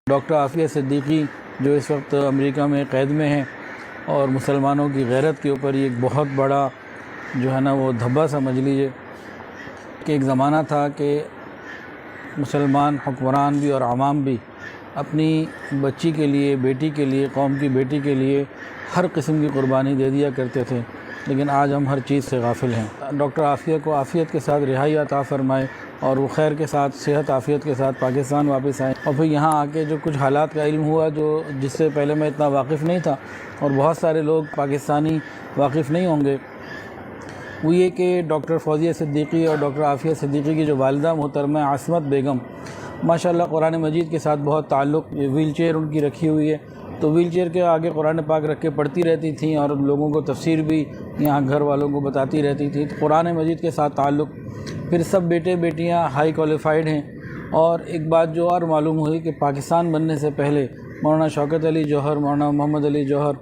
Doctor Aafia Siddiqui جو اس وقت امریکہ میں قید میں ہیں، اور مسلمانوں کی غیرت کے اوپر یہ ایک بہت بڑا جو ہے نا وہ دھبا سمجھ لیجیے کہ ایک زمانہ تھا کہ مسلمان حکمران بھی اور عوام بھی اپنی بچی کے لیے، بیٹی کے لیے، قوم کی بیٹی کے لیے ہر قسم کی قربانی دے دیا کرتے تھے، لیکن آج ہم ہر چیز سے غافل ہیں۔ ڈاکٹر عافیہ کو عافیت کے ساتھ رہائی عطا فرمائے اور وہ خیر کے ساتھ، صحت عافیت کے ساتھ پاکستان واپس آئیں، اور پھر یہاں آ کے جو کچھ حالات کا علم ہوا جس سے پہلے میں اتنا واقف نہیں تھا اور بہت سارے لوگ پاکستانی واقف نہیں ہوں گے، وہ یہ کہ ڈاکٹر فوزیہ صدیقی اور ڈاکٹر عافیہ صدیقی کی جو والدہ محترمہ عصمت بیگم، ماشاءاللہ قرآن مجید کے ساتھ بہت تعلق، ویل چیئر ان کی رکھی ہوئی ہے، تو ویل چیئر کے آگے قرآن پاک رکھ کے پڑھتی رہتی تھیں اور لوگوں کو تفسیر بھی یہاں گھر والوں کو بتاتی رہتی تھیں، تو قرآن مجید کے ساتھ تعلق۔ پھر سب بیٹے بیٹیاں ہائی کوالیفائڈ ہیں، اور ایک بات جو اور معلوم ہوئی کہ پاکستان بننے سے پہلے مولانا شوکت علی جوہر، مولانا محمد علی جوہر،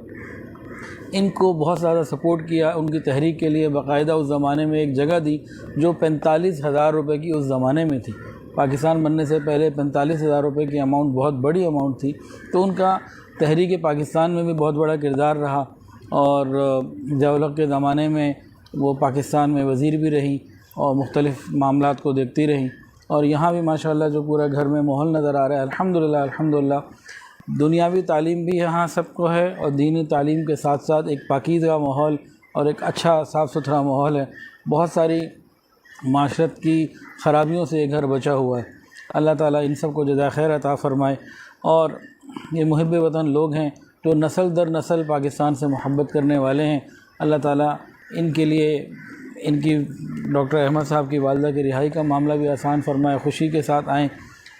ان کو بہت زیادہ سپورٹ کیا، ان کی تحریک کے لیے باقاعدہ اس زمانے میں ایک جگہ دی جو 45,000 روپے کی اس زمانے میں تھی۔ پاکستان بننے سے پہلے 45,000 روپے کی اماؤنٹ بہت بڑی اماؤنٹ تھی، تو ان کا تحریک پاکستان میں بھی بہت بڑا کردار رہا، اور ضیاء-ال-حق کے زمانے میں وہ پاکستان میں وزیر بھی رہیں اور مختلف معاملات کو دیکھتی رہیں، اور یہاں بھی ماشاءاللہ جو پورا گھر میں ماحول نظر آ رہا ہے، الحمدللہ دنیاوی تعلیم بھی یہاں سب کو ہے، اور دینی تعلیم کے ساتھ ساتھ ایک پاکیزہ ماحول اور ایک اچھا صاف ستھرا ماحول ہے۔ بہت ساری معاشرت کی خرابیوں سے یہ گھر بچا ہوا ہے۔ اللہ تعالیٰ ان سب کو جزائے خیر عطا فرمائے، اور یہ محب وطن لوگ ہیں جو نسل در نسل پاکستان سے محبت کرنے والے ہیں، اللہ تعالیٰ ان کے لیے ان کی ڈاکٹر احمد صاحب کی والدہ کی رہائی کا معاملہ بھی آسان فرمائے، خوشی کے ساتھ آئیں،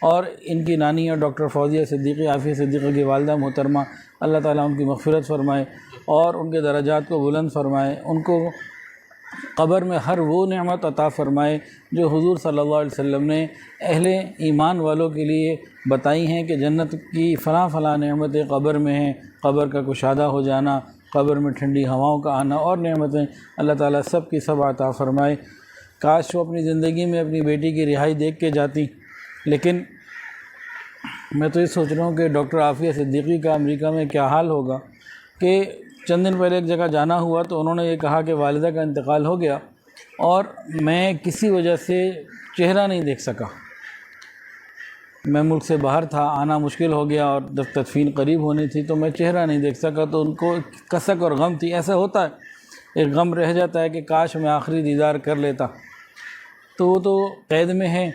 اور ان کی نانی اور ڈاکٹر فوزیہ صدیقی، عافیہ صدیقی کی والدہ محترمہ، اللہ تعالیٰ ان کی مغفرت فرمائے اور ان کے درجات کو بلند فرمائے، ان کو قبر میں ہر وہ نعمت عطا فرمائے جو حضور صلی اللہ علیہ وسلم نے اہل ایمان والوں کے لیے بتائی ہیں کہ جنت کی فلاں فلاں نعمتیں قبر میں ہیں، قبر کا کشادہ ہو جانا، قبر میں ٹھنڈی ہواؤں کا آنا، اور نعمتیں اللہ تعالیٰ سب کی سب عطا فرمائے۔ کاش وہ اپنی زندگی میں اپنی بیٹی کی رہائی دیکھ کے جاتی، لیکن میں تو یہ سوچ رہا ہوں کہ ڈاکٹر عافیہ صدیقی کا امریکہ میں کیا حال ہوگا کہ چند دن پہلے ایک جگہ جانا ہوا تو انہوں نے یہ کہا کہ والدہ کا انتقال ہو گیا، اور میں کسی وجہ سے چہرہ نہیں دیکھ سکا، میں ملک سے باہر تھا، آنا مشکل ہو گیا، اور جب تدفین قریب ہونی تھی تو میں چہرہ نہیں دیکھ سکا، تو ان کو کسک اور غم تھی۔ ایسا ہوتا ہے، ایک غم رہ جاتا ہے کہ کاش میں آخری دیدار کر لیتا۔ تو وہ تو قید میں ہیں،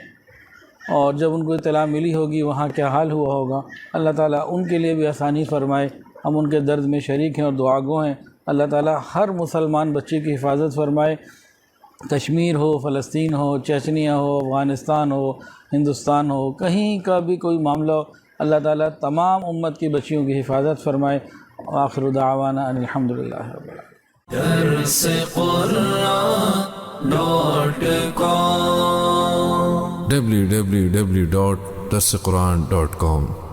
اور جب ان کو اطلاع ملی ہوگی وہاں کیا حال ہوا ہوگا، اللہ تعالیٰ ان کے لیے بھی آسانی فرمائے۔ ہم ان کے درد میں شریک ہیں اور دعا گو ہیں، اللہ تعالیٰ ہر مسلمان بچے کی حفاظت فرمائے، کشمیر ہو، فلسطین ہو، چچنیا ہو، افغانستان ہو، ہندوستان ہو، کہیں کا بھی کوئی معاملہ ہو، اللہ تعالیٰ تمام امت کی بچیوں کی حفاظت فرمائے۔ آخر دعوانا ان الحمدللہ رب العالمین۔ www.darsequran.com